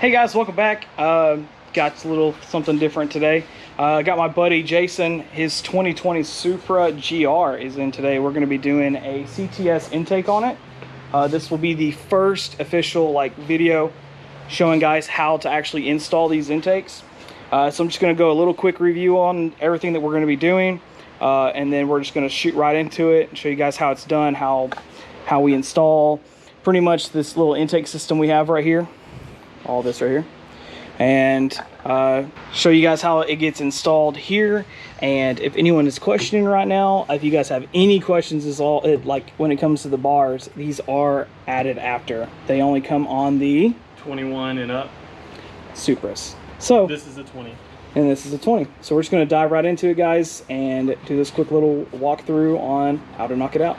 Hey guys, welcome back. Got a little something different today. Got my buddy Jason, his 2020 Supra GR is in today. We're going to be doing a CTS intake on it. This will be the first official video showing guys how to actually install these intakes. So I'm just going to go a little quick review on everything that we're going to be doing, and then we're just going to shoot right into it and show you guys how it's done, how we install pretty much this little intake system we have right here. All this right here, and show you guys how it gets installed here. And if anyone is questioning right now, if you guys have any questions, is all like when it comes to the bars, these are added after. They only come on the 21 and up Supras. So this is a 20 and this is a 20. So we're just going to dive right into it, guys, and do this quick little walkthrough on how to knock it out.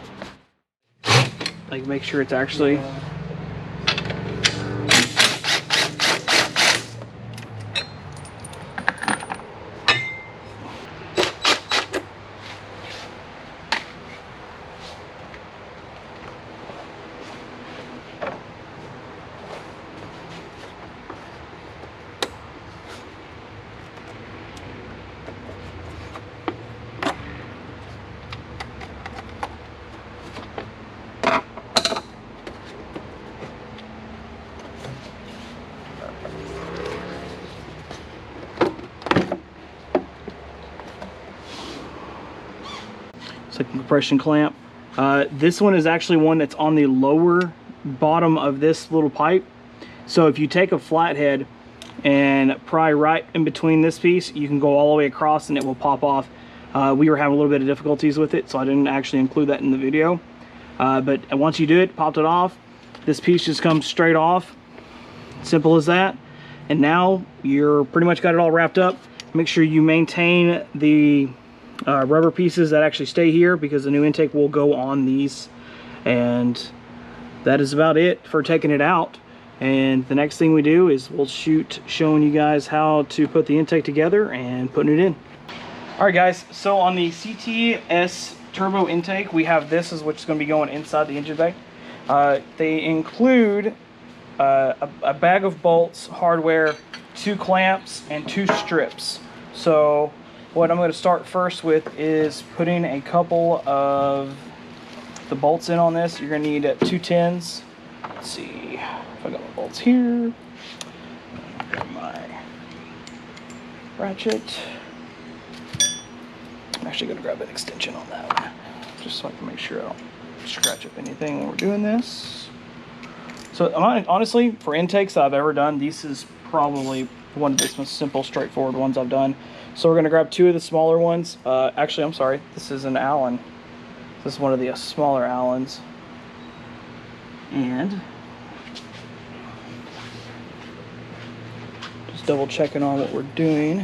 Like, make sure it's actually it's like a compression clamp. This one is actually one that's on the lower bottom of this little pipe. So if you take a flathead and pry right in between this piece, you can go all the way across and it will pop off. We were having a little bit of difficulties with it, so I didn't actually include that in the video. But once you do it, popped it off, this piece just comes straight off. Simple as that. And now you're pretty much got it all wrapped up. Make sure you maintain the rubber pieces that actually stay here, because the new intake will go on these. And that is about it for taking it out. And the next thing we do is we'll shoot showing you guys how to put the intake together and putting it in. All right guys, so on the CTS turbo intake, we have this, which is going to be going inside the engine bay. They include a bag of bolts, hardware, 2 clamps, and 2 strips. So what I'm going to start first with is putting a couple of the bolts in on this. You're going to need 2 tins. Let's see if I got my bolts here. Grab my ratchet. I'm actually going to grab an extension on that one, just so I can make sure I don't scratch up anything when we're doing this. So honestly, for intakes that I've ever done, this is probably one of the most simple, straightforward ones I've done. So we're going to grab 2 of the smaller ones. Actually, I'm sorry, this is an Allen. This is one of the smaller Allens. And just double checking on what we're doing.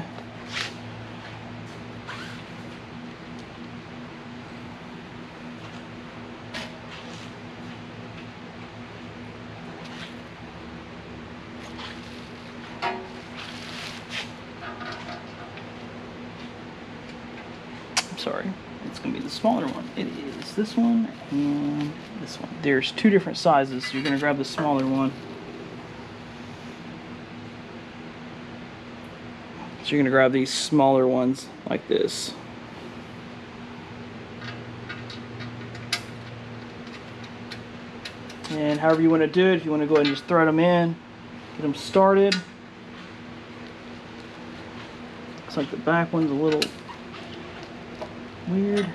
Sorry, it's going to be the smaller one. It is this one and this one. There's 2 different sizes, so you're going to grab the smaller one. So you're going to grab these smaller ones like this. And however you want to do it, if you want to go ahead and just thread them in, get them started. Looks like the back one's a little weird.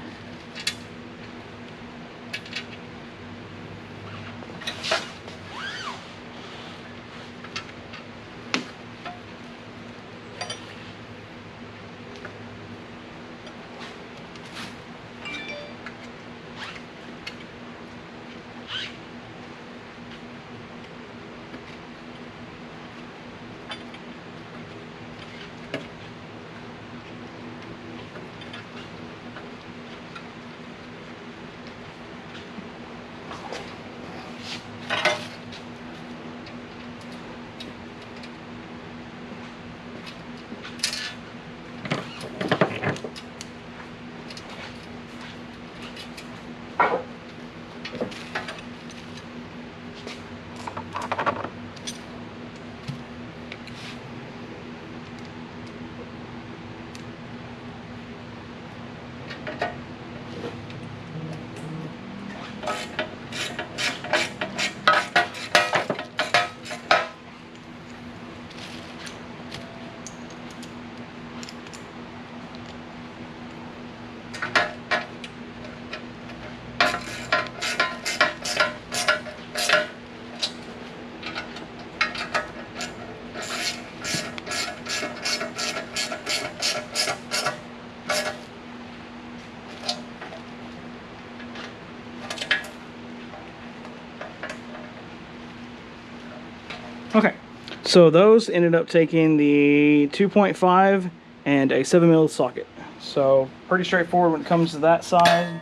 So those ended up taking the 2.5 and a 7mm socket. So pretty straightforward when it comes to that side.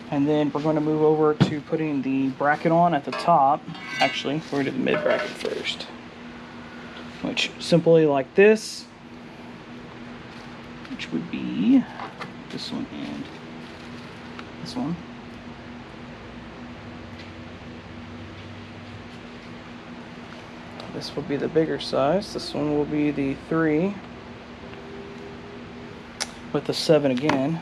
And then we're going to move over to putting the bracket on at the top. Actually, we're going to do the mid bracket first, which simply like this, which would be this one and this one. This will be the bigger size. This one will be the 3 with the 7 again.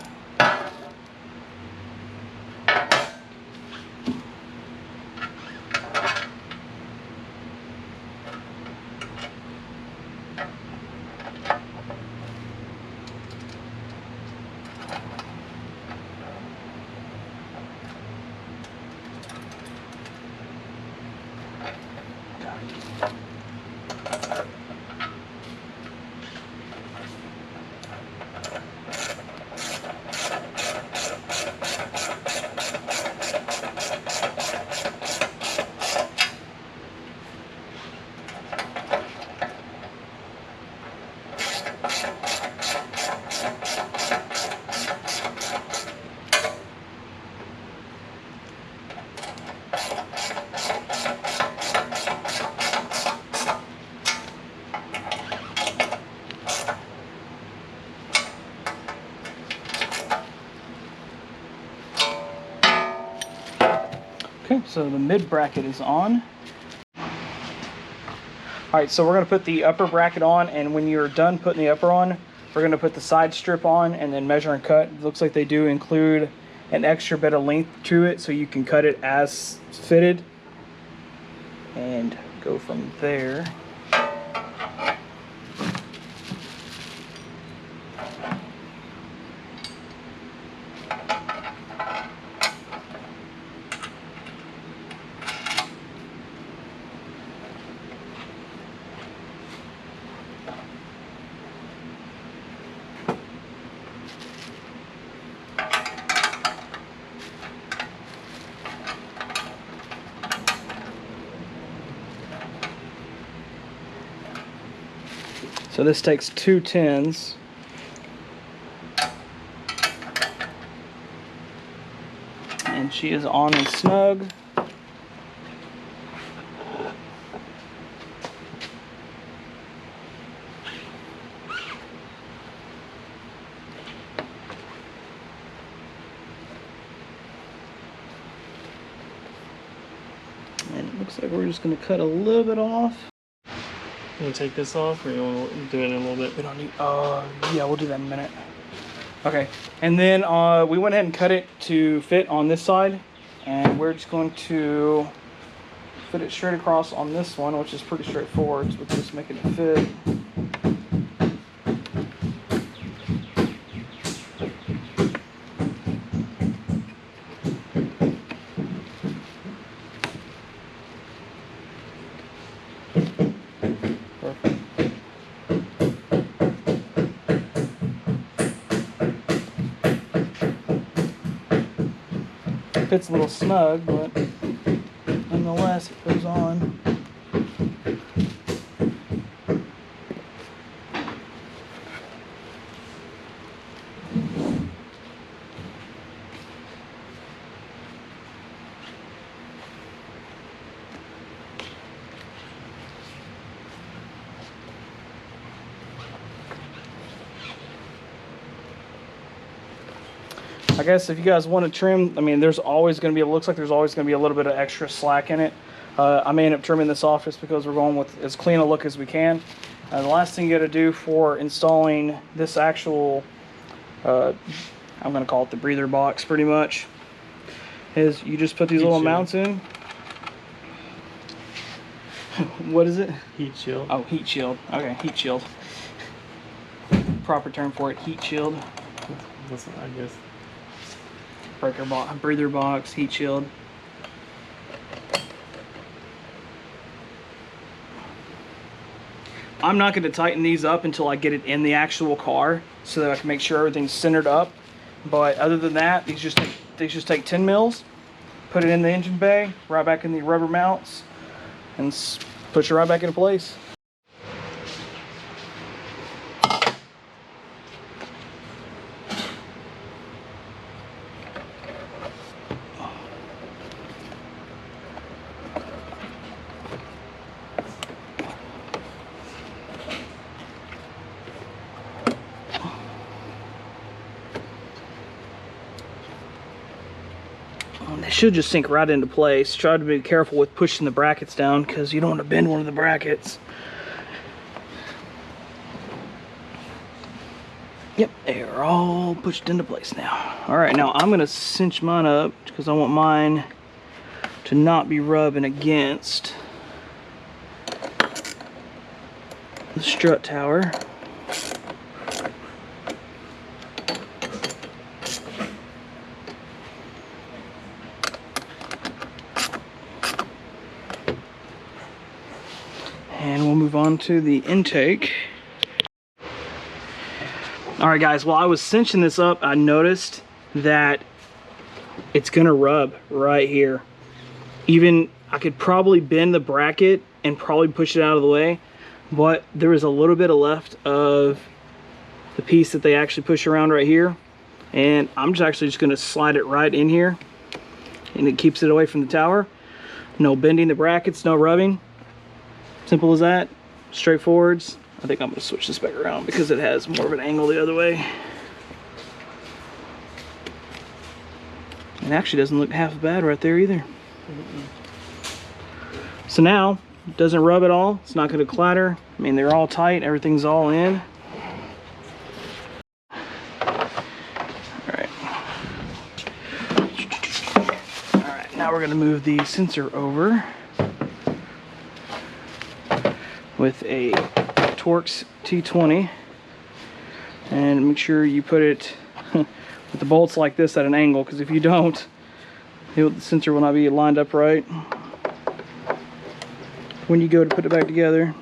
Okay, so the mid bracket is on. Alright, so we're going to put the upper bracket on, and when you're done putting the upper on, we're going to put the side strip on and then measure and cut. It looks like they do include an extra bit of length to it, so you can cut it as fitted and go from there. So this takes 2 10s. And she is on and snug. And it looks like we're just going to cut a little bit off. You want to take this off, or you want to do it in a little bit? We don't need, yeah, we'll do that in a minute. Okay, and then we went ahead and cut it to fit on this side, and we're just going to fit it straight across on this one, which is pretty straightforward. So we're just making it fit. Fits a little snug, but nonetheless it goes on. I guess if you guys want to trim, I mean, there's always going to be, it looks like there's always going to be a little bit of extra slack in it. I may end up trimming this off just because we're going with as clean a look as we can. The last thing you got to do for installing this actual, I'm going to call it the breather box pretty much, is you just put these little mounts in. What is it? Heat shield. Oh, heat shield. Okay, heat shield. Proper term for it, heat shield. That's, I guess. Breather box, heat shield. I'm not going to tighten these up until I get it in the actual car so that I can make sure everything's centered up. But other than that, these just take 10 mils, put it in the engine bay, right back in the rubber mounts, and push it right back into place. should just sink right into place. Try to be careful with pushing the brackets down because you don't want to bend one of the brackets. Yep, they are all pushed into place now. All right, now I'm gonna cinch mine up because I want mine to not be rubbing against the strut tower. And we'll move on to the intake. All right, guys, while I was cinching this up, I noticed that it's gonna rub right here. Even I could probably bend the bracket and probably push it out of the way, but there is a little bit left of the piece that they actually push around right here. And I'm just gonna slide it right in here, and it keeps it away from the tower. No bending the brackets, no rubbing. Simple as that, straightforwards. I think I'm gonna switch this back around because it has more of an angle the other way. It actually doesn't look half bad right there either. So now, it doesn't rub at all. It's not gonna clatter. I mean, they're all tight, everything's all in. All right, now we're gonna move the sensor over with a Torx T20, and make sure you put it with the bolts like this at an angle, because if you don't, the sensor will not be lined up right when you go to put it back together.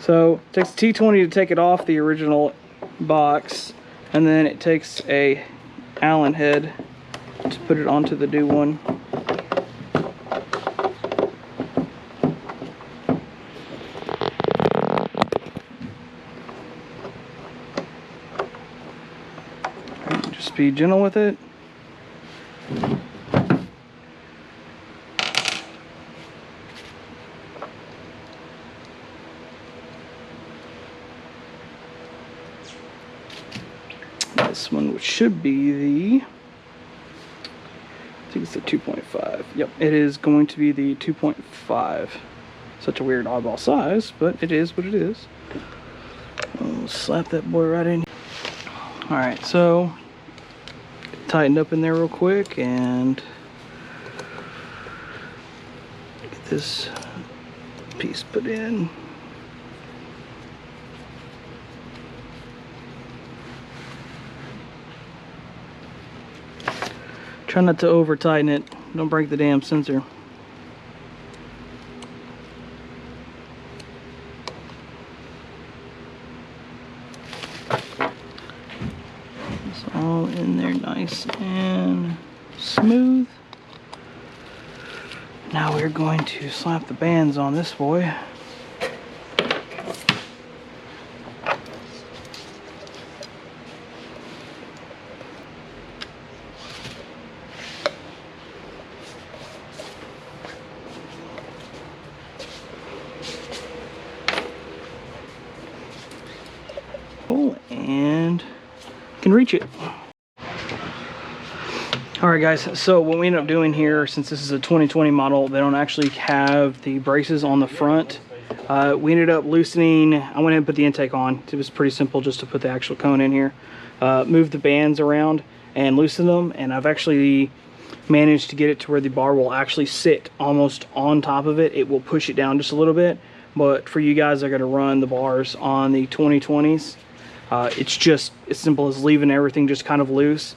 So it takes a T20 to take it off the original box, and then it takes a Allen head to put it onto the new one. Just be gentle with it. This one, which should be the, I think it's the 2.5. Yep, it is going to be the 2.5. Such a weird oddball size, but it is what it is. I'll slap that boy right in. All right, so tightened up in there real quick and get this piece put in. Try not to over tighten it. Don't break the damn sensor. It's all in there nice and smooth. Now we're going to slap the bands on this boy. And can reach it. Alright guys, so what we ended up doing here, since this is a 2020 model, they don't actually have the braces on the front. We ended up loosening, I went ahead and put the intake on. It was pretty simple just to put the actual cone in here. Move the bands around and loosen them, and I've actually managed to get it to where the bar will actually sit almost on top of it. It will push it down just a little bit, but for you guys that are going to run the bars on the 2020s, it's just as simple as leaving everything just kind of loose.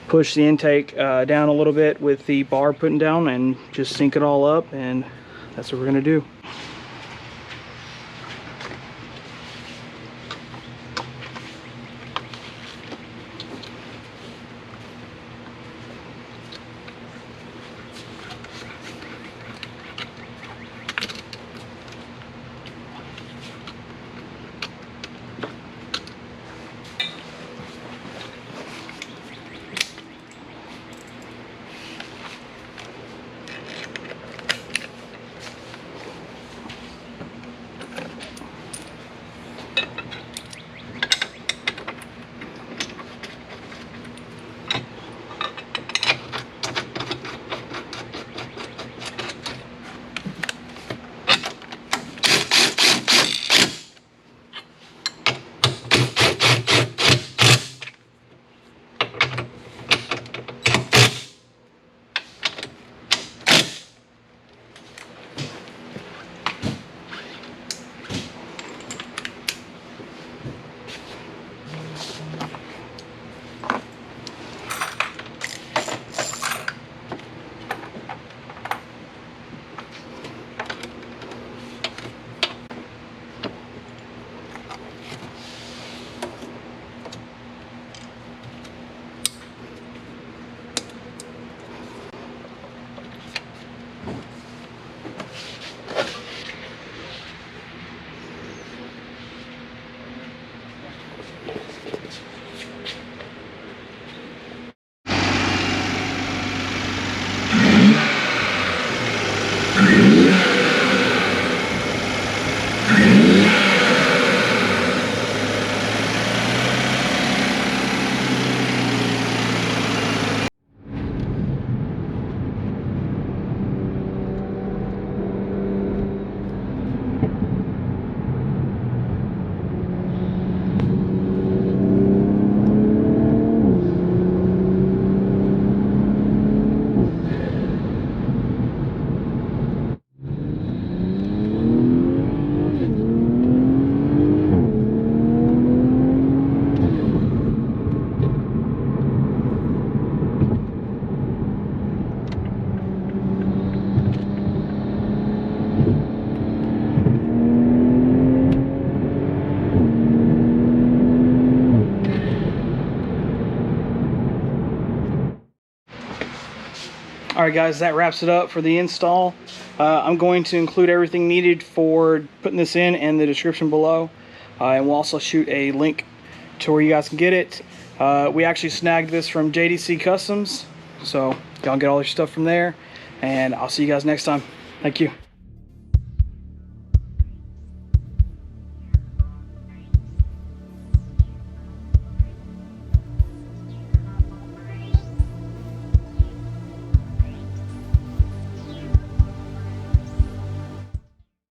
Push the intake down a little bit with the bar putting down and just sync it all up, and that's what we're going to do. Alright guys, that wraps it up for the install. I'm going to include everything needed for putting this in the description below. And we'll also shoot a link to where you guys can get it. We actually snagged this from JDC Customs, so y'all get all your stuff from there. And I'll see you guys next time. Thank you.